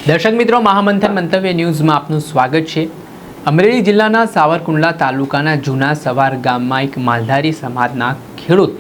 દર્શક મિત્રો, મહામંથન મંતવ્ય ન્યૂઝમાં આપનું સ્વાગત છે। અમરેલી જિલ્લાના સાવરકુંડલા તાલુકાના જૂના સવાર ગામમાં એક માલધારી સમાજના ખેડૂત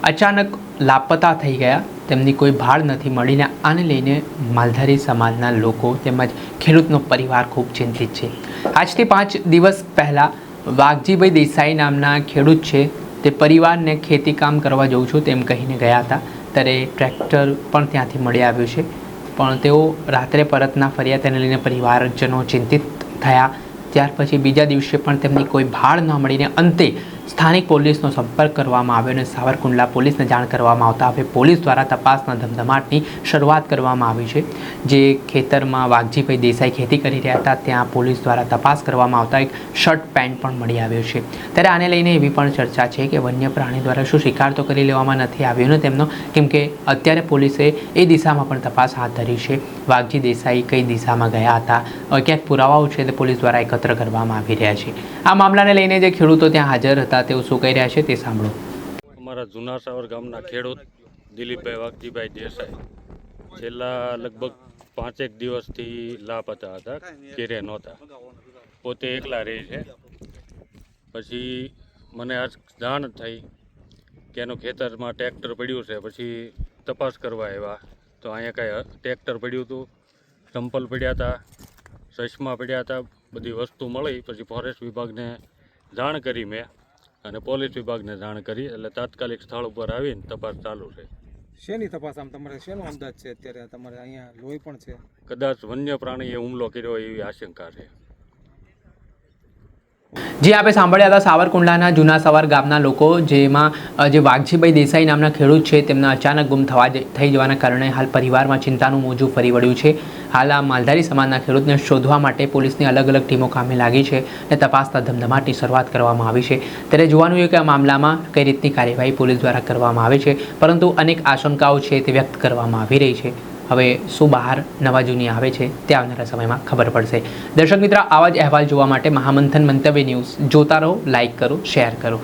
અચાનક લાપતા થઈ ગયા। તેમની કોઈ ભાળ નથી મળીને આને લઈને માલધારી સમાજના લોકો તેમજ ખેડૂતનો પરિવાર ખૂબ ચિંતિત છે। આજથી 5 દિવસ પહેલાં વાઘજીભાઈ દેસાઈ નામના ખેડૂત છે તે પરિવારને ખેતી કામ કરવા જઉં છું તેમ કહીને ગયા હતા। ત્યારે ટ્રેક્ટર પણ ત્યાંથી મળી આવ્યું છે, પણ તેઓ રાત્રે પરત ના ફર્યા। તેને લઈને પરિવારજનો ચિંતિત થયા। ત્યાર પછી બીજા દિવસે પણ તેમની કોઈ ભાળ ન મળીને અંતે સ્થાનિક પોલીસનો સંપર્ક કરવામાં આવ્યો અને સાવરકુંડલા પોલીસને જાણ કરવામાં આવતા હવે પોલીસ દ્વારા તપાસના ધમધમાટની શરૂઆત કરવામાં આવી છે। જે ખેતરમાં વાઘજીભાઈ દેસાઈ ખેતી કરી રહ્યા હતા ત્યાં પોલીસ દ્વારા તપાસ કરવામાં આવતા એક શર્ટ પેન્ટ પણ મળી આવ્યો છે। ત્યારે આને લઈને એવી પણ ચર્ચા છે કે વન્ય પ્રાણી દ્વારા શું શિકાર તો કરી લેવામાં નથી આવ્યો ને તેમનો, કેમ કે અત્યારે પોલીસે એ દિશામાં પણ તપાસ હાથ ધરી છે। વાઘજી દેસાઈ કઈ દિશામાં ગયા હતા, ક્યાંક પુરાવાઓ છે તે પોલીસ દ્વારા એકત્ર કરવામાં આવી રહ્યા છે। આ મામલાને લઈને જે ખેડૂતો ત્યાં હાજર હતા તેઓ શું કહી રહ્યા છે તે સાંભળો। અમારા જૂના સાવર ગામના ખેડૂત દિલીપભાઈ વાઘજીભાઈ દેસાઈ છેલ્લા લગભગ 5 દિવસથી લાપતા હતા, ઘેરે નહોતા, પોતે એકલા રહે છે। પછી મને આજ જાણ થઈ કે એનું ખેતરમાં ટ્રેક્ટર પડ્યું છે। પછી તપાસ કરવા આવ્યા તો અહીંયા કાંઈ ટ્રેક્ટર પડ્યું હતું, ચંપલ પડ્યા હતા, ચશ્મા પડ્યા હતા, બધી વસ્તુ મળી। પછી ફોરેસ્ટ વિભાગને જાણ કરી મેં અને પોલીસ વિભાગને જાણ કરી, એટલે તાત્કાલિક સ્થળ ઉપર આવીને તપાસ ચાલુ છે। શેની તપાસ? આમ તમારે શેનો અંદાજ છે અત્યારે? તમારે અહીંયા લોહી પણ છે, કદાચ વન્ય પ્રાણીએ હુમલો કર્યો એવી આશંકા છે। જે આપણે સાંભળ્યા હતા સાવરકુંડલાના જૂના સવાર ગામના લોકો, જેમાં જે વાઘજીભાઈ દેસાઈ નામના ખેડૂત છે તેમના અચાનક ગુમ થઈ જવાના કારણે હાલ પરિવારમાં ચિંતાનું મોજું ફરી વળ્યું છે। હાલ આ માલધારી સમાજના ખેડૂતને શોધવા માટે પોલીસની અલગ અલગ ટીમો કામે લાગી છે અને તપાસના ધમધમાટની શરૂઆત કરવામાં આવી છે। ત્યારે જોવાનું છે કે આ મામલામાં કઈ રીતની કાર્યવાહી પોલીસ દ્વારા કરવામાં આવે છે, પરંતુ અનેક આશંકાઓ છે તે વ્યક્ત કરવામાં આવી રહી છે। હવે શું બહાર નવા જૂની આવે છે તે આવનારા સમયમાં ખબર પડશે। દર્શક મિત્ર, આવા જ અહેવાલ જોવા માટે મહામંથન મંતવ્ય ન્યૂઝ જોતા રહો, લાઇક કરો, શેર કરો।